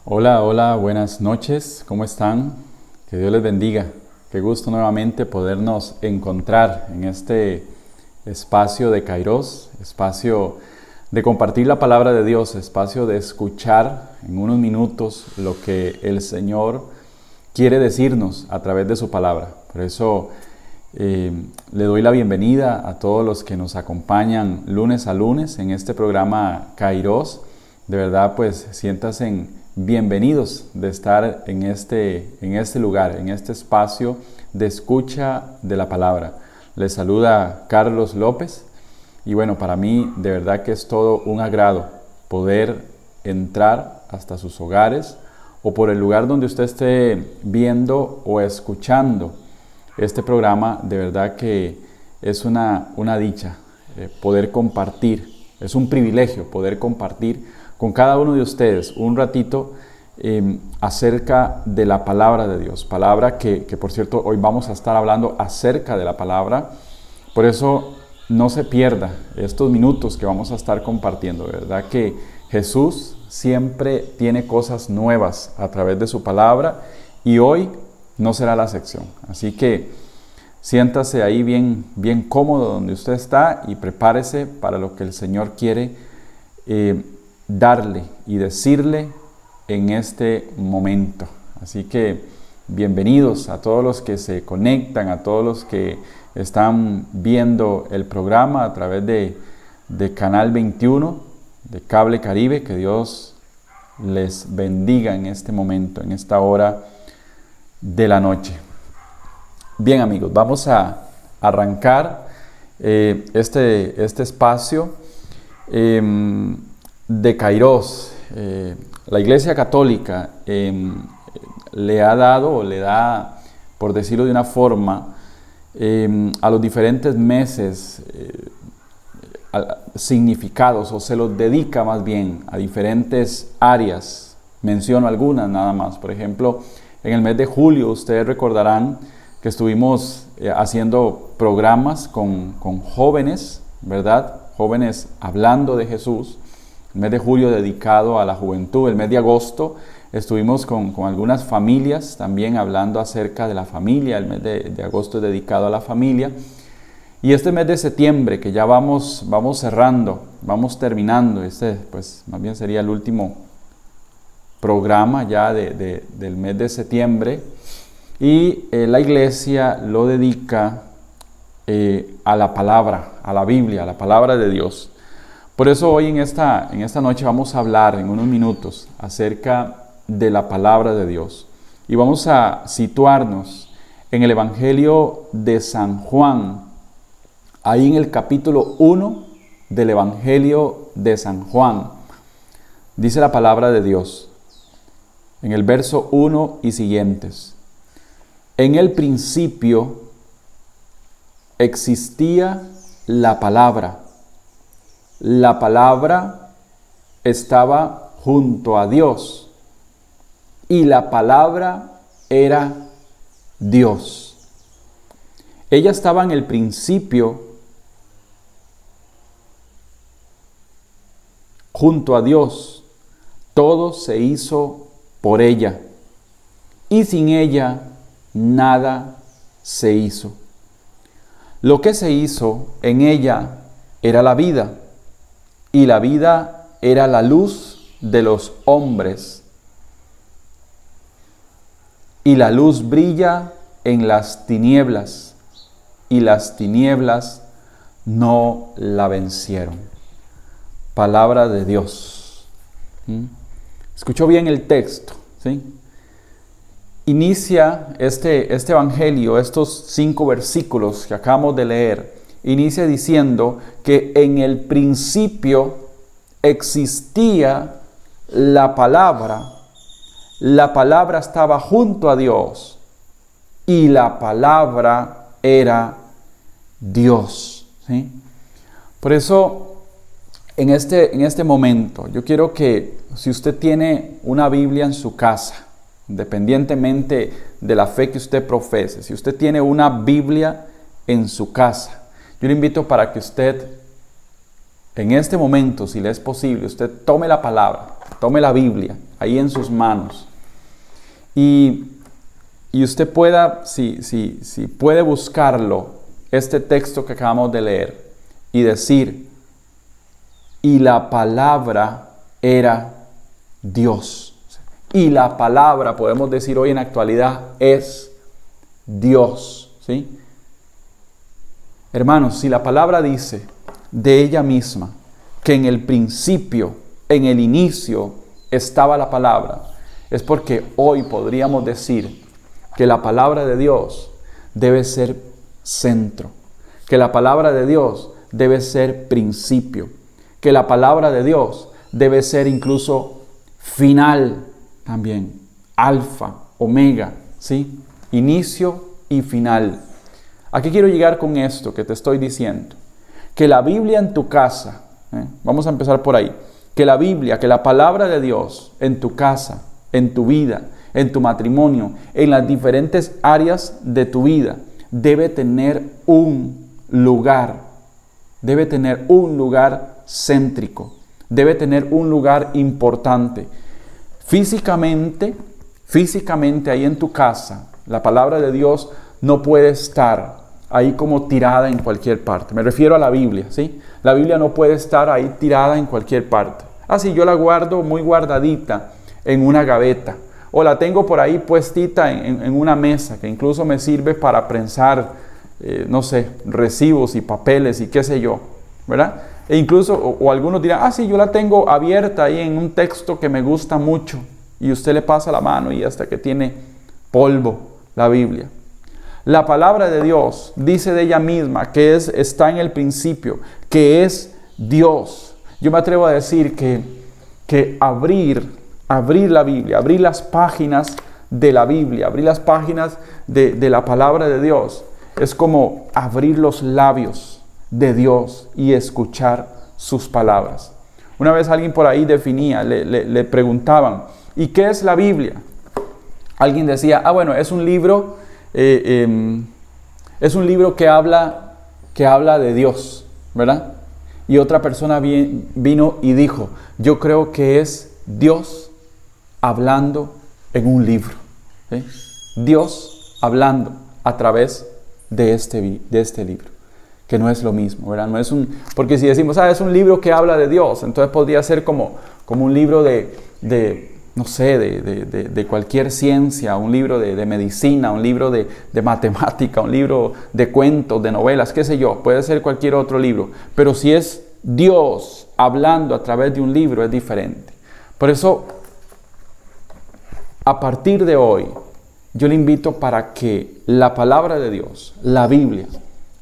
Hola, hola, buenas noches, ¿cómo están? Que Dios les bendiga. Qué gusto nuevamente podernos encontrar en este espacio de Kairos, espacio de compartir la palabra de Dios, espacio de escuchar en unos minutos lo que el Señor quiere decirnos a través de su palabra. Por eso le doy la bienvenida a todos los que nos acompañan lunes a lunes en este programa Kairos. De verdad, pues siéntanse bienvenidos de estar en este lugar, en este espacio de escucha de la palabra. Les saluda Carlos López y bueno, para mí de verdad que es todo un agrado poder entrar hasta sus hogares o por el lugar donde usted esté viendo o escuchando este programa. De verdad que es una dicha poder compartir, es un privilegio poder compartir con cada uno de ustedes un ratito acerca de la palabra de Dios. Palabra que por cierto hoy vamos a estar hablando acerca de la palabra. Por eso no se pierda estos minutos que vamos a estar compartiendo. ¿Verdad? Que Jesús siempre tiene cosas nuevas a través de su palabra y hoy no será la excepción. Así que siéntase ahí bien cómodo donde usted está y prepárese para lo que el Señor quiere darle y decirle en este momento. Así que bienvenidos a todos los que se conectan, a todos los que están viendo el programa a través de Canal 21, de Cable Caribe. Que Dios les bendiga en este momento, en esta hora de la noche. Bien amigos, vamos a arrancar este espacio de Kairos. La Iglesia Católica le ha dado o le da, por decirlo de una forma, a los diferentes meses significados, o se los dedica más bien a diferentes áreas. Menciono algunas nada más. Por ejemplo, en el mes de julio ustedes recordarán que estuvimos haciendo programas con jóvenes, ¿verdad? Jóvenes hablando de Jesús. El mes de julio dedicado a la juventud. El mes de agosto estuvimos con algunas familias también hablando acerca de la familia. El mes de agosto es dedicado a la familia. Y este mes de septiembre, que ya vamos cerrando, vamos terminando, pues más bien sería el último programa ya del mes de septiembre. Y la iglesia lo dedica a la palabra, a la Biblia, a la palabra de Dios. Por eso hoy en esta noche vamos a hablar en unos minutos acerca de la palabra de Dios. Y vamos a situarnos en el Evangelio de San Juan, ahí en el capítulo 1 del Evangelio de San Juan. Dice la palabra de Dios, en el verso 1 y siguientes: en el principio existía la palabra. La palabra estaba junto a Dios y la palabra era Dios. Ella estaba en el principio junto a Dios. Todo se hizo por ella y sin ella nada se hizo. Lo que se hizo en ella era la vida, y la vida era la luz de los hombres. Y la luz brilla en las tinieblas, y las tinieblas no la vencieron. Palabra de Dios. ¿Escuchó bien el texto? ¿Sí? Inicia este evangelio, estos 5 versículos que acabamos de leer, inicia diciendo que en el principio existía la palabra estaba junto a Dios y la palabra era Dios. ¿Sí? Por eso, en este momento, yo quiero que si usted tiene una Biblia en su casa, independientemente de la fe que usted profese, si usted tiene una Biblia en su casa, yo le invito para que usted en este momento, si le es posible, usted tome la palabra, tome la Biblia ahí en sus manos. Y usted pueda, si puede buscarlo, este texto que acabamos de leer, y decir, y la palabra era Dios. Y la palabra, podemos decir hoy en la actualidad, es Dios. ¿Sí? Hermanos, si la palabra dice de ella misma que en el principio, en el inicio, estaba la palabra, es porque hoy podríamos decir que la palabra de Dios debe ser centro, que la palabra de Dios debe ser principio, que la palabra de Dios debe ser incluso final también, alfa, omega, ¿sí? Inicio y final. ¿A qué quiero llegar con esto que te estoy diciendo? Que la Biblia en tu casa, vamos a empezar por ahí, que la Biblia, que la palabra de Dios en tu casa, en tu vida, en tu matrimonio, en las diferentes áreas de tu vida, debe tener un lugar céntrico, debe tener un lugar importante. Físicamente ahí en tu casa, la palabra de Dios no puede estar ahí como tirada en cualquier parte. Me refiero a la Biblia, ¿sí? La Biblia no puede estar ahí tirada en cualquier parte. Así yo la guardo muy guardadita en una gaveta, o la tengo por ahí puestita en una mesa, que incluso me sirve para prensar, no sé, recibos y papeles y qué sé yo, ¿verdad? E incluso, o algunos dirán, sí, yo la tengo abierta ahí en un texto que me gusta mucho, y usted le pasa la mano y hasta que tiene polvo la Biblia. La palabra de Dios dice de ella misma que está en el principio, que es Dios. Yo me atrevo a decir que abrir la Biblia, abrir las páginas de la Biblia, abrir las páginas de la palabra de Dios, es como abrir los labios de Dios y escuchar sus palabras. Una vez alguien por ahí definía, le preguntaban, ¿y qué es la Biblia? Alguien decía, bueno, es un libro que habla de Dios, ¿verdad? Y otra persona vino y dijo, yo creo que es Dios hablando en un libro, ¿sí? Dios hablando a través de este libro, que no es lo mismo, ¿verdad? No es porque si decimos, es un libro que habla de Dios, entonces podría ser como un libro no sé, de cualquier ciencia, un libro de medicina, un libro de matemática, un libro de cuentos, de novelas, qué sé yo, puede ser cualquier otro libro. Pero si es Dios hablando a través de un libro, es diferente. Por eso, a partir de hoy, yo le invito para que la palabra de Dios, la Biblia,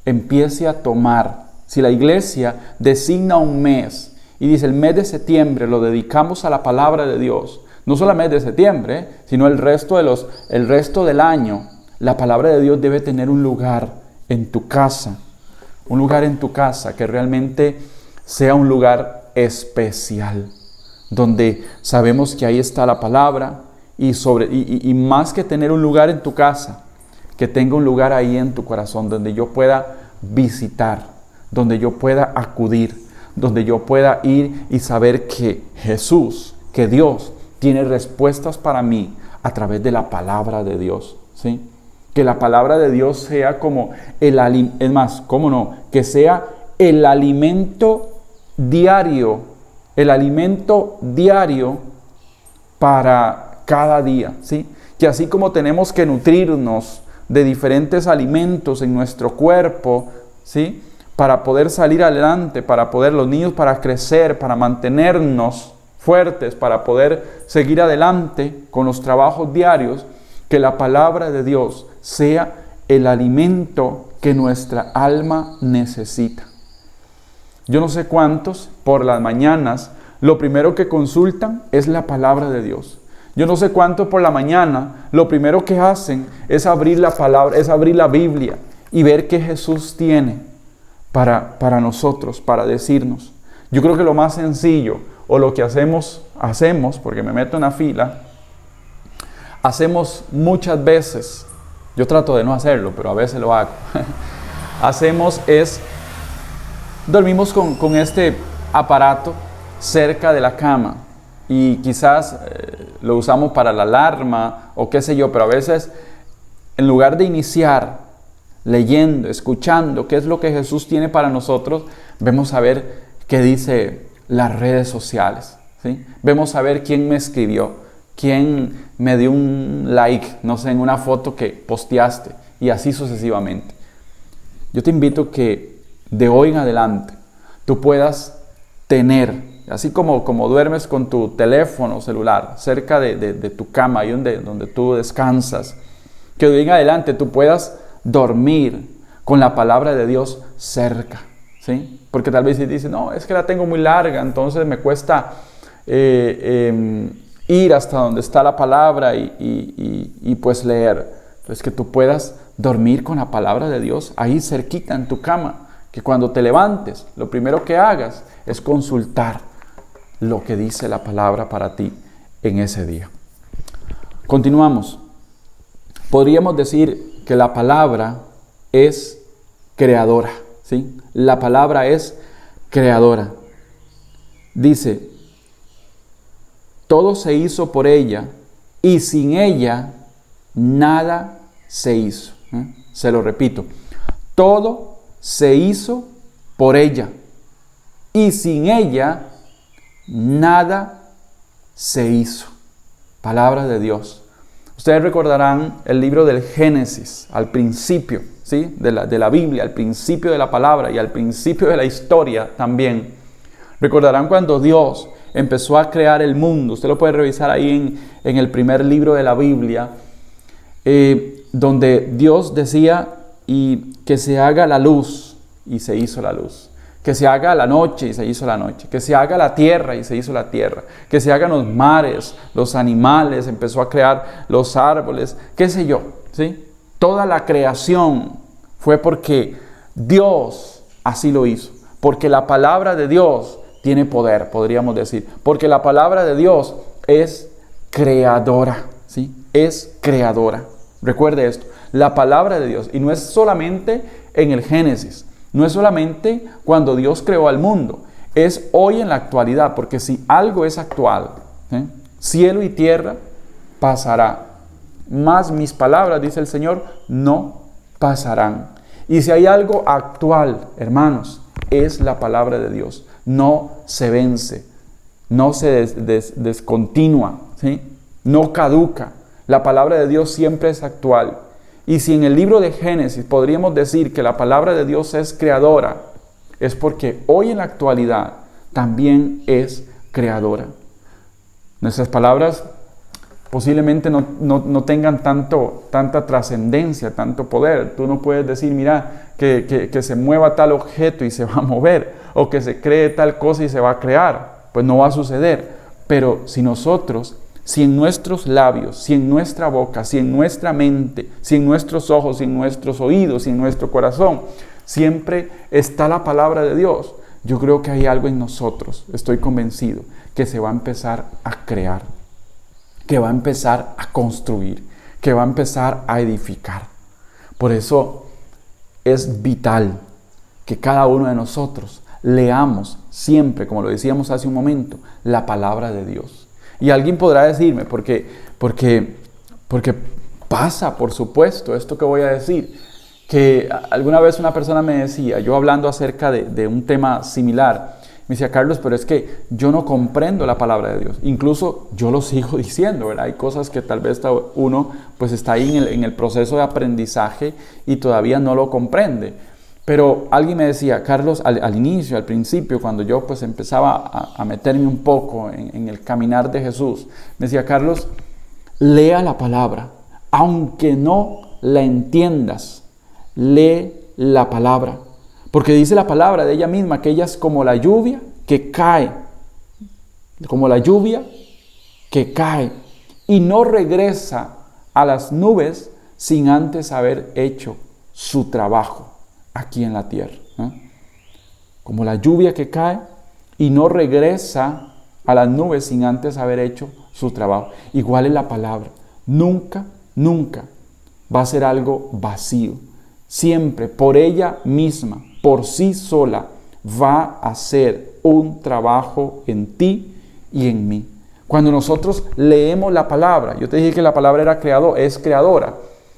empiece a tomar. Si la iglesia designa un mes y dice el mes de septiembre lo dedicamos a la palabra de Dios, no solo el mes de septiembre, sino el resto del año, la palabra de Dios debe tener un lugar en tu casa, que realmente sea un lugar especial, donde sabemos que ahí está la palabra y más que tener un lugar en tu casa, que tenga un lugar ahí en tu corazón donde yo pueda visitar, donde yo pueda acudir, donde yo pueda ir y saber que Jesús, que Dios tiene respuestas para mí a través de la palabra de Dios, ¿sí? Que la palabra de Dios sea como es más, ¿cómo no? Que sea el alimento diario para cada día, ¿sí? Que así como tenemos que nutrirnos de diferentes alimentos en nuestro cuerpo, ¿sí? Para poder salir adelante, los niños para crecer, para mantenernos fuertes, para poder seguir adelante con los trabajos diarios, que la palabra de Dios sea el alimento que nuestra alma necesita. Yo no sé cuántos por las mañanas lo primero que consultan es la palabra de Dios. Yo no sé cuántos por la mañana lo primero que hacen es abrir la palabra, es abrir la Biblia y ver qué Jesús tiene para nosotros, para decirnos. Yo creo que lo más sencillo, o lo que hacemos, porque me meto en la fila, hacemos muchas veces, yo trato de no hacerlo, pero a veces lo hago, dormimos con este aparato cerca de la cama, y quizás lo usamos para la alarma o qué sé yo, pero a veces en lugar de iniciar leyendo, escuchando qué es lo que Jesús tiene para nosotros, vemos a ver qué dice las redes sociales, ¿sí? Vemos a ver quién me escribió, quién me dio un like, no sé, en una foto que posteaste, y así sucesivamente. Yo te invito que de hoy en adelante tú puedas tener, así como duermes con tu teléfono celular cerca de tu cama, ahí donde tú descansas, que de hoy en adelante tú puedas dormir con la palabra de Dios cerca, ¿sí? Porque tal vez si dices, no, es que la tengo muy larga, entonces me cuesta ir hasta donde está la palabra y pues leer. Entonces que tú puedas dormir con la palabra de Dios ahí cerquita en tu cama, que cuando te levantes, lo primero que hagas es consultar lo que dice la palabra para ti en ese día. Continuamos. Podríamos decir que la palabra es creadora, ¿sí? La palabra es creadora. Dice, todo se hizo por ella y sin ella nada se hizo. Se lo repito, todo se hizo por ella y sin ella nada se hizo. Palabra de Dios. Ustedes recordarán el libro del Génesis, al principio, ¿sí? de la Biblia, al principio de la palabra y al principio de la historia también. Recordarán cuando Dios empezó a crear el mundo. Usted lo puede revisar ahí en el primer libro de la Biblia, donde Dios decía y que se haga la luz, y se hizo la luz. Que se haga la noche, y se hizo la noche. Que se haga la tierra, y se hizo la tierra. Que se hagan los mares, los animales, empezó a crear los árboles, qué sé yo, ¿sí? Toda la creación fue porque Dios así lo hizo. Porque la palabra de Dios tiene poder, podríamos decir. Porque la palabra de Dios es creadora, ¿sí? Es creadora. Recuerde esto, la palabra de Dios, y no es solamente en el Génesis, no es solamente cuando Dios creó al mundo, es hoy en la actualidad, porque si algo es actual, cielo y tierra pasará, mas mis palabras, dice el Señor, no pasarán. Y si hay algo actual, hermanos, es la palabra de Dios. No se vence, no se descontinúa, ¿sí? No caduca. La palabra de Dios siempre es actual. Y si en el libro de Génesis podríamos decir que la palabra de Dios es creadora, es porque hoy en la actualidad también es creadora. Nuestras palabras posiblemente no tengan tanta trascendencia, tanto poder. Tú no puedes decir, mira, que se mueva tal objeto y se va a mover, o que se cree tal cosa y se va a crear. Pues no va a suceder. Pero si en nuestros labios, si en nuestra boca, si en nuestra mente, si en nuestros ojos, si en nuestros oídos, si en nuestro corazón, siempre está la palabra de Dios, yo creo que hay algo en nosotros, estoy convencido, que se va a empezar a crear, que va a empezar a construir, que va a empezar a edificar. Por eso es vital que cada uno de nosotros leamos siempre, como lo decíamos hace un momento, la palabra de Dios. Y alguien podrá decirme, porque pasa, por supuesto, esto que voy a decir, que alguna vez una persona me decía, yo hablando acerca de un tema similar, me decía, Carlos, pero es que yo no comprendo la palabra de Dios. Incluso yo lo sigo diciendo, ¿verdad? Hay cosas que tal vez uno pues está ahí en el proceso de aprendizaje y todavía no lo comprende. Pero alguien me decía, Carlos, al inicio, al principio, cuando yo pues empezaba a meterme un poco en el caminar de Jesús, me decía, Carlos, lea la palabra, aunque no la entiendas, lee la palabra. Porque dice la palabra de ella misma que ella es como la lluvia que cae, como la lluvia que cae y no regresa a las nubes sin antes haber hecho su trabajo aquí en la tierra, ¿no? Como la lluvia que cae y no regresa a las nubes sin antes haber hecho su trabajo. Igual es la palabra. Nunca va a ser algo vacío. Siempre por ella misma, por sí sola, va a hacer un trabajo en ti y en mí. Cuando nosotros leemos la palabra, yo te dije que la palabra era es creadora.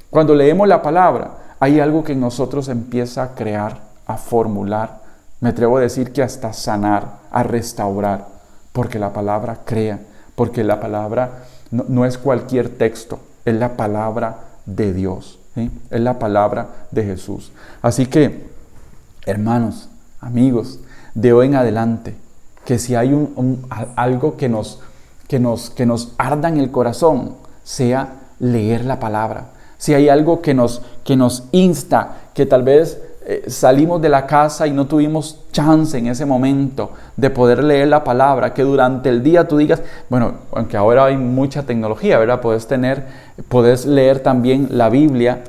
Cuando leemos la palabra, hay algo que en nosotros empieza a crear, a formular, me atrevo a decir que hasta sanar, a restaurar, porque la palabra crea, porque la palabra no es cualquier texto, es la palabra de Dios, ¿sí? Es la palabra de Jesús. Así que, hermanos, amigos, de hoy en adelante, que si hay algo que nos arda en el corazón, sea leer la palabra. Si hay algo que nos insta, que tal vez salimos de la casa y no tuvimos chance en ese momento de poder leer la palabra, que durante el día tú digas, bueno, aunque ahora hay mucha tecnología, ¿verdad? Puedes leer también la Biblia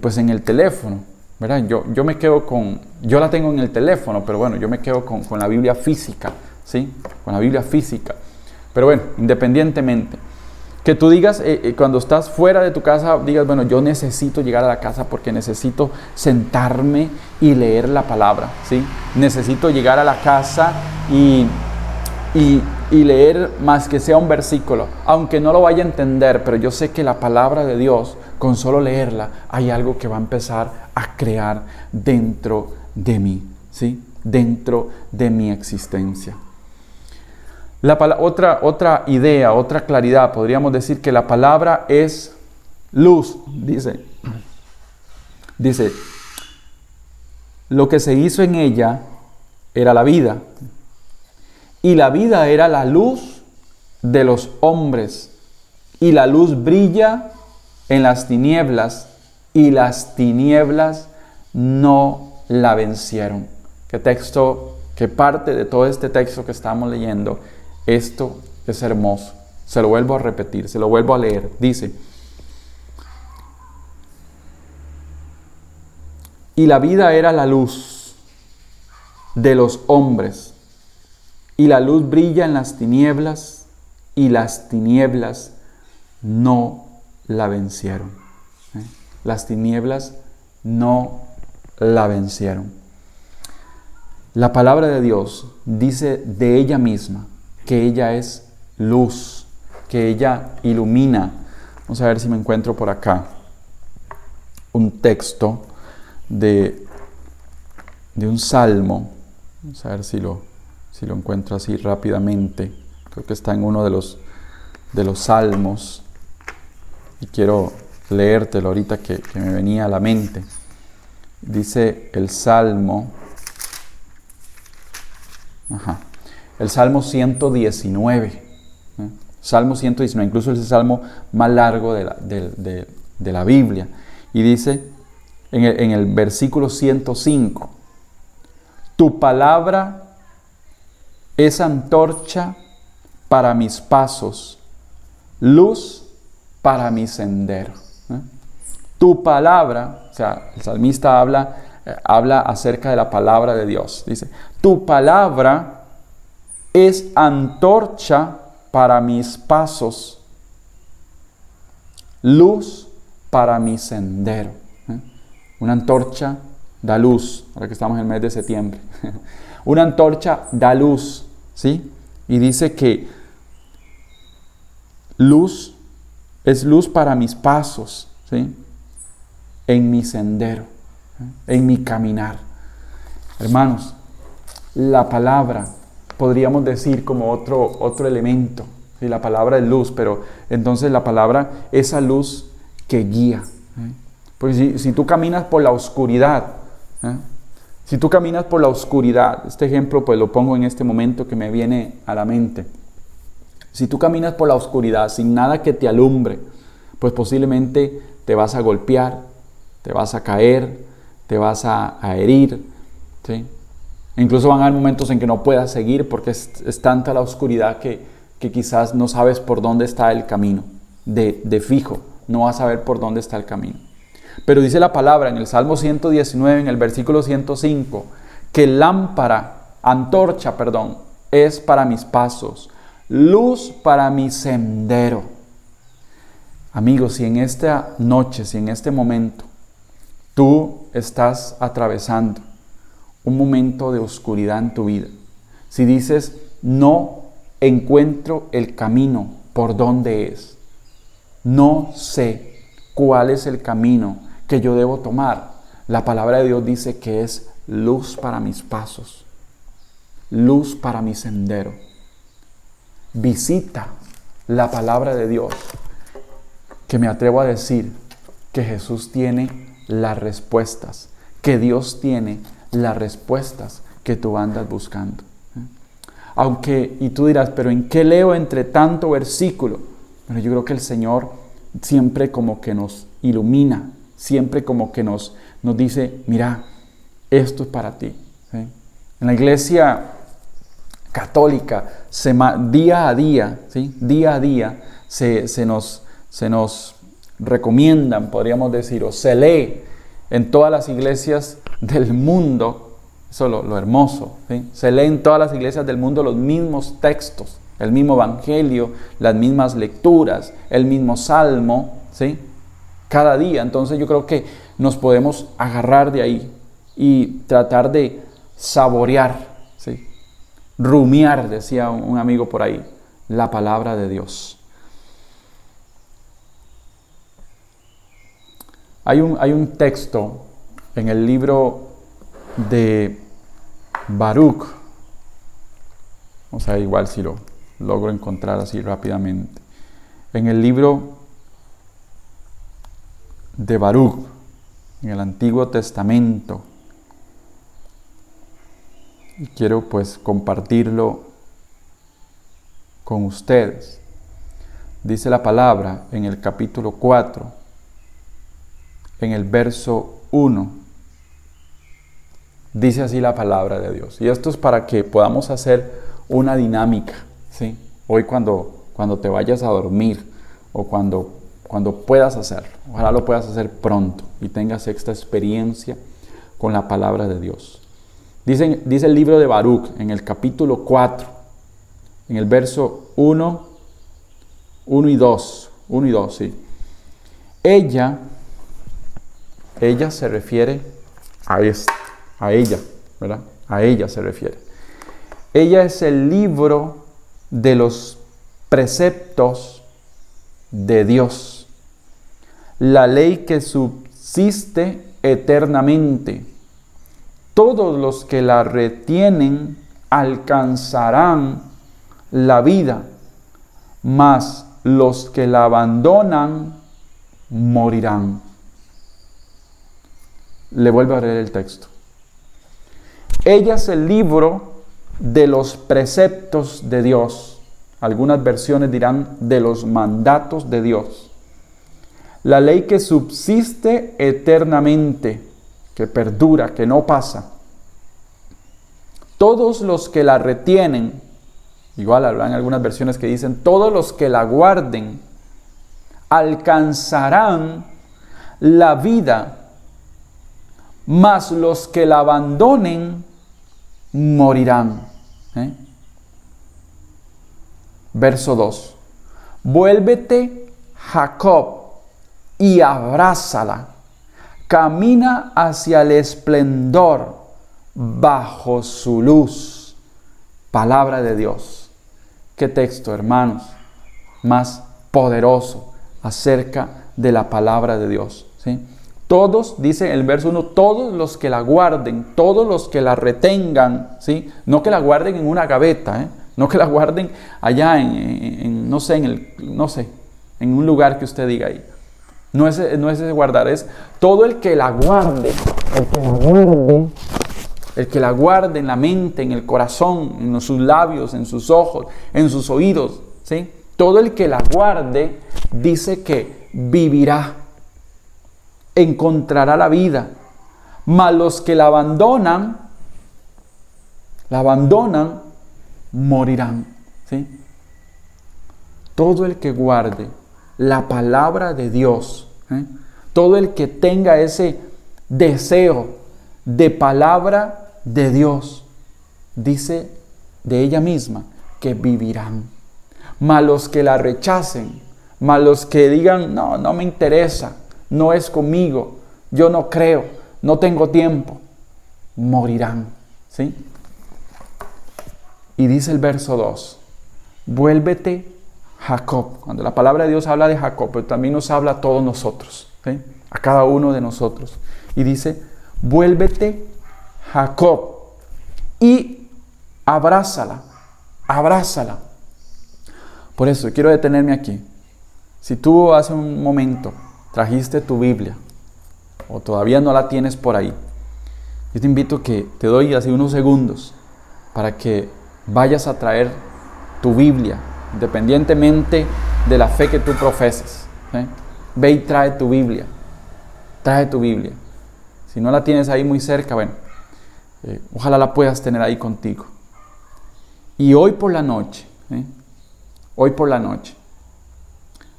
pues en el teléfono, ¿verdad? Yo la tengo en el teléfono, pero bueno, yo me quedo con la Biblia física, ¿sí? Con la Biblia física. Pero bueno, independientemente, que tú digas, cuando estás fuera de tu casa, digas, bueno, yo necesito llegar a la casa porque necesito sentarme y leer la palabra, ¿sí? Necesito llegar a la casa y leer más que sea un versículo, aunque no lo vaya a entender, pero yo sé que la palabra de Dios, con solo leerla, hay algo que va a empezar a crear dentro de mí, ¿sí? Dentro de mi existencia. Otra idea, otra claridad, podríamos decir que la palabra es luz, dice, lo que se hizo en ella era la vida, y la vida era la luz de los hombres, y la luz brilla en las tinieblas, y las tinieblas no la vencieron. Qué parte de todo este texto que estamos leyendo. Esto es hermoso. Se lo vuelvo a repetir, se lo vuelvo a leer. Dice, y la vida era la luz de los hombres, y la luz brilla en las tinieblas, y las tinieblas no la vencieron. Las tinieblas no la vencieron. La palabra de Dios dice de ella misma que ella es luz, que ella ilumina. Vamos a ver si me encuentro por acá un texto de un salmo. Vamos a ver si lo encuentro así rápidamente. Creo que está en uno de los salmos y quiero leértelo ahorita que me venía a la mente. Dice el Salmo, el Salmo 119, Salmo 119, incluso es el salmo más largo de la Biblia. Y dice en el versículo 105, tu palabra es antorcha para mis pasos, luz para mi sendero. Tu palabra, o sea, el salmista habla acerca de la palabra de Dios. Dice, tu palabra es antorcha para mis pasos, luz para mi sendero. Una antorcha da luz, ahora que estamos en el mes de septiembre. Una antorcha da luz, ¿sí? Y dice que luz es luz para mis pasos, ¿sí? En mi sendero, en mi caminar. Hermanos, la palabra, podríamos decir como otro elemento, ¿sí? La palabra es luz, pero entonces la palabra, esa luz que guía. Porque si tú caminas por la oscuridad, si tú caminas por la oscuridad, este ejemplo pues lo pongo en este momento que me viene a la mente. Si tú caminas por la oscuridad sin nada que te alumbre, pues posiblemente te vas a golpear, te vas a caer, te vas a herir, ¿sí? Incluso van a haber momentos en que no puedas seguir porque es tanta la oscuridad que quizás no sabes por dónde está el camino. De fijo, no vas a ver por dónde está el camino. Pero dice la palabra en el Salmo 119, en el versículo 105, que antorcha, es para mis pasos, luz para mi sendero. Amigos, si en esta noche, si en este momento, tú estás atravesando un momento de oscuridad en tu vida, si dices, no encuentro el camino por donde es. No sé cuál es el camino que yo debo tomar. La palabra de Dios dice que es luz para mis pasos, luz para mi sendero. Visita la palabra de Dios, que me atrevo a decir que Jesús tiene las respuestas, que Dios tiene las respuestas que tú andas buscando. Aunque, y tú dirás, pero ¿en qué leo entre tanto versículo? Bueno, yo creo que el Señor siempre como que nos ilumina, siempre como que nos dice, mira, esto es para ti. ¿Sí? En la iglesia católica, día a día, ¿sí? Día a día se nos recomiendan, podríamos decir, o se lee en todas las iglesias del mundo. Eso es lo hermoso, ¿sí? Se lee en todas las iglesias del mundo los mismos textos, el mismo evangelio, las mismas lecturas, el mismo salmo, ¿sí? Cada día. Entonces yo creo que nos podemos agarrar de ahí y tratar de saborear, ¿sí? Rumiar, decía un amigo por ahí, la palabra de Dios. Hay un texto en el libro de Baruch. Vamos a ver igual si lo logro encontrar así rápidamente. En el libro de Baruch, en el Antiguo Testamento. Y quiero pues compartirlo con ustedes. Dice la palabra en el capítulo 4, en el verso 1. Dice así la palabra de Dios. Y esto es para que podamos hacer una dinámica, ¿sí? Hoy cuando te vayas a dormir o cuando puedas hacerlo. Ojalá lo puedas hacer pronto y tengas esta experiencia con la palabra de Dios. Dice el libro de Baruch en el capítulo 4, en el verso 1 y 2, sí. Ella se refiere a ella, ¿verdad? A ella se refiere. Ella es el libro de los preceptos de Dios, la ley que subsiste eternamente. Todos los que la retienen alcanzarán la vida, mas los que la abandonan morirán. Le vuelvo a leer el texto. Ella es el libro de los preceptos de Dios. Algunas versiones dirán de los mandatos de Dios. La ley que subsiste eternamente, que perdura, que no pasa. Todos los que la retienen, igual habrán algunas versiones que dicen, todos los que la guarden, alcanzarán la vida, mas los que la abandonen morirán. Verso 2. Vuélvete, Jacob, y abrázala. Camina hacia el esplendor bajo su luz. Palabra de Dios. Qué texto, hermanos, más poderoso acerca de la palabra de Dios, ¿sí? Todos, dice el verso 1, todos los que la guarden, todos los que la retengan, ¿sí? No que la guarden en una gaveta, no que la guarden allá en un lugar que usted diga ahí. No es ese guardar, es todo el que la guarde, el que la guarde en la mente, en el corazón, en sus labios, en sus ojos, en sus oídos, ¿sí? Todo el que la guarde dice que vivirá, encontrará la vida, mas los que la abandonan, morirán, ¿sí? Todo el que guarde la palabra de Dios, todo el que tenga ese deseo de palabra de Dios, dice de ella misma que vivirán. Mas los que la rechacen, mas los que digan, no me interesa, no es conmigo, yo no creo, no tengo tiempo, morirán, ¿sí? Y dice el verso 2, vuélvete Jacob. Cuando la palabra de Dios habla de Jacob, pero también nos habla a todos nosotros, ¿sí? A cada uno de nosotros. Y dice, vuélvete Jacob y abrázala, abrázala. Por eso quiero detenerme aquí. Si tú hace un momento trajiste tu Biblia o todavía no la tienes por ahí, yo te invito que te doy así unos segundos para que vayas a traer tu Biblia, independientemente de la fe que tú profeses. Ve y trae tu Biblia. Trae tu Biblia. Si no la tienes ahí muy cerca, bueno, ojalá la puedas tener ahí contigo. Y hoy por la noche,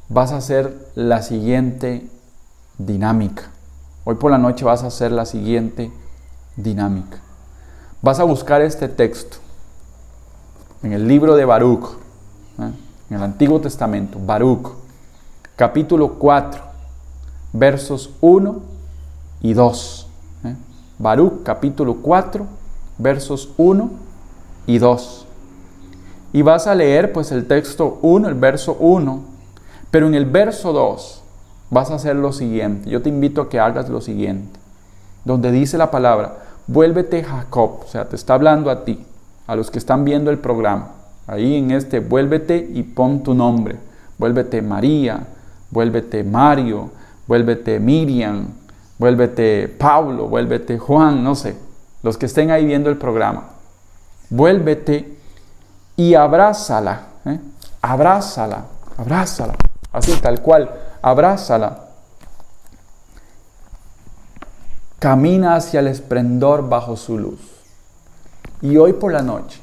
vas a hacer la siguiente dinámica. Hoy por la noche vas a hacer la siguiente dinámica. Vas a buscar este texto en el libro de Baruch, en el Antiguo Testamento, Baruch, capítulo 4, versos 1 y 2. Baruch, capítulo 4, versos 1 y 2. Y vas a leer pues el texto 1, el verso 1, pero en el verso 2 vas a hacer lo siguiente. Yo te invito a que hagas lo siguiente. Donde dice la palabra, vuélvete Jacob, o sea, te está hablando a ti, a los que están viendo el programa. Ahí en vuélvete y pon tu nombre. Vuélvete María, vuélvete Mario, vuélvete Miriam, vuélvete Pablo, vuélvete Juan, no sé, los que estén ahí viendo el programa. Vuélvete y abrázala, abrázala, abrázala, así tal cual, abrázala. Camina hacia el esplendor bajo su luz. Y hoy por la noche,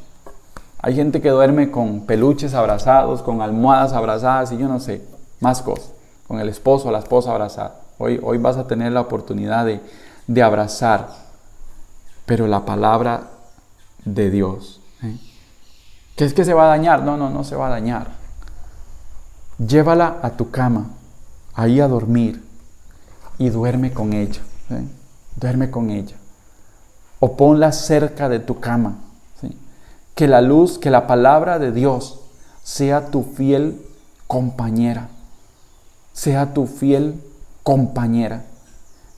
hay gente que duerme con peluches abrazados, con almohadas abrazadas y yo no sé, más cosas, con el esposo o la esposa abrazada. Hoy vas a tener la oportunidad de abrazar, pero la palabra de Dios. ¿Qué es que se va a dañar? No se va a dañar. Llévala a tu cama, ahí a dormir y duerme con ella. Duerme con ella. O ponla cerca de tu cama. ¿Sí? Que la luz, que la palabra de Dios sea tu fiel compañera. Sea tu fiel compañera.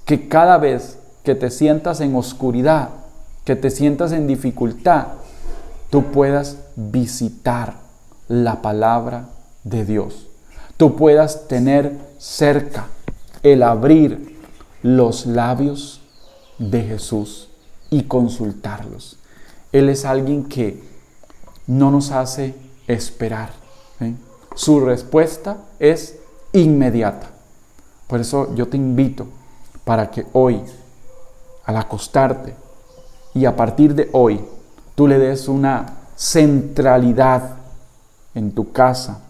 Que cada vez que te sientas en oscuridad, que te sientas en dificultad, tú puedas visitar la palabra de Dios. Tú puedas tener cerca el abrir los labios de Jesús y consultarlos. Él es alguien que no nos hace esperar. Su respuesta es inmediata. Por eso yo te invito para que hoy, al acostarte y a partir de hoy, tú le des una centralidad en tu casa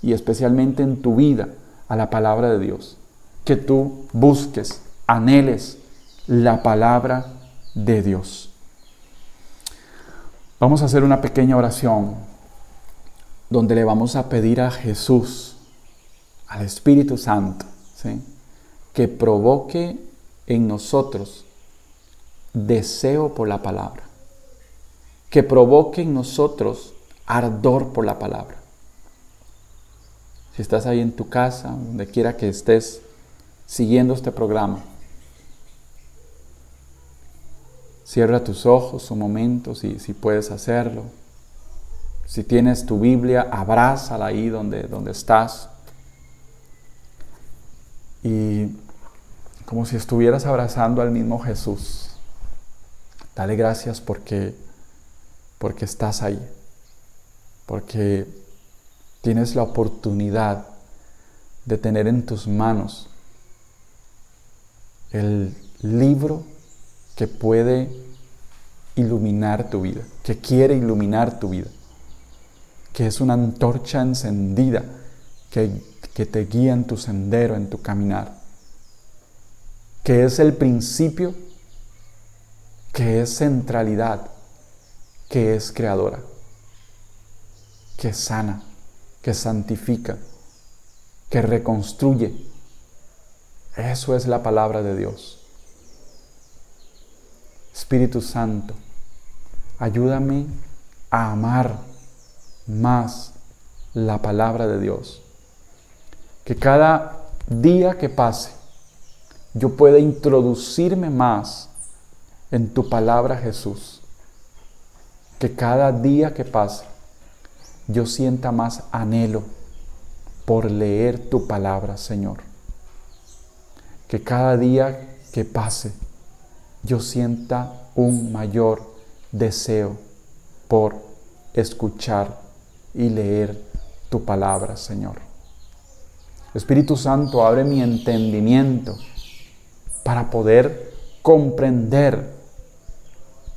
y especialmente en tu vida a la palabra de Dios. Que tú busques, anheles la palabra de Dios. Vamos a hacer una pequeña oración donde le vamos a pedir a Jesús, al Espíritu Santo, ¿sí?, que provoque en nosotros deseo por la palabra, que provoque en nosotros ardor por la palabra. Si estás ahí en tu casa, donde quiera que estés siguiendo este programa, cierra tus ojos un momento, si puedes hacerlo. Si tienes tu Biblia, abrázala ahí donde estás. Y como si estuvieras abrazando al mismo Jesús. Dale gracias porque estás ahí. Porque tienes la oportunidad de tener en tus manos el libro que puede iluminar tu vida, que quiere iluminar tu vida, que es una antorcha encendida que te guía en tu sendero, en tu caminar, que es el principio, que es centralidad, que es creadora, que sana, que santifica, que reconstruye. Eso es la palabra de Dios. Espíritu Santo, ayúdame a amar más la palabra de Dios. Que cada día que pase, yo pueda introducirme más en tu palabra, Jesús. Que cada día que pase, yo sienta más anhelo por leer tu palabra, Señor. Que cada día que pase, yo sienta un mayor deseo por escuchar y leer tu palabra, Señor. Espíritu Santo, abre mi entendimiento para poder comprender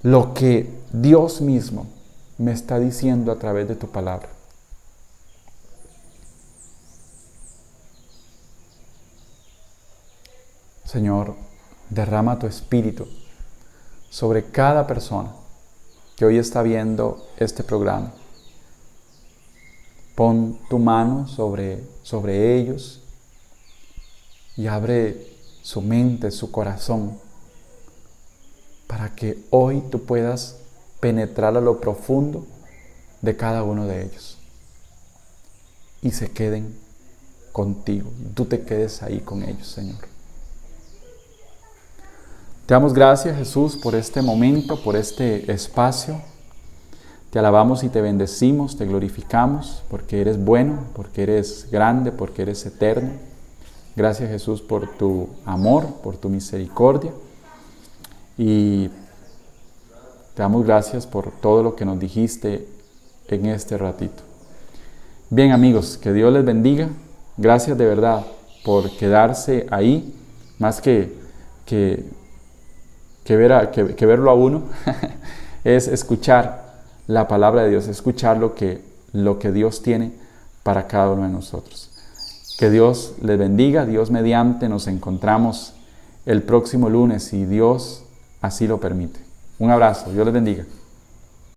lo que Dios mismo me está diciendo a través de tu palabra. Señor, derrama tu espíritu sobre cada persona que hoy está viendo este programa. Pon tu mano sobre ellos y abre su mente, su corazón, para que hoy tú puedas penetrar a lo profundo de cada uno de ellos y se queden contigo, y tú te quedes ahí con ellos, Señor. Te damos gracias, Jesús, por este momento, por este espacio. Te alabamos y te bendecimos, te glorificamos, porque eres bueno, porque eres grande, porque eres eterno. Gracias, Jesús, por tu amor, por tu misericordia. Y te damos gracias por todo lo que nos dijiste en este ratito. Bien, amigos, que Dios les bendiga. Gracias de verdad por quedarse ahí, más que verlo a uno, es escuchar la palabra de Dios, escuchar lo que Dios tiene para cada uno de nosotros. Que Dios les bendiga, Dios mediante, nos encontramos el próximo lunes, si Dios así lo permite. Un abrazo, Dios les bendiga.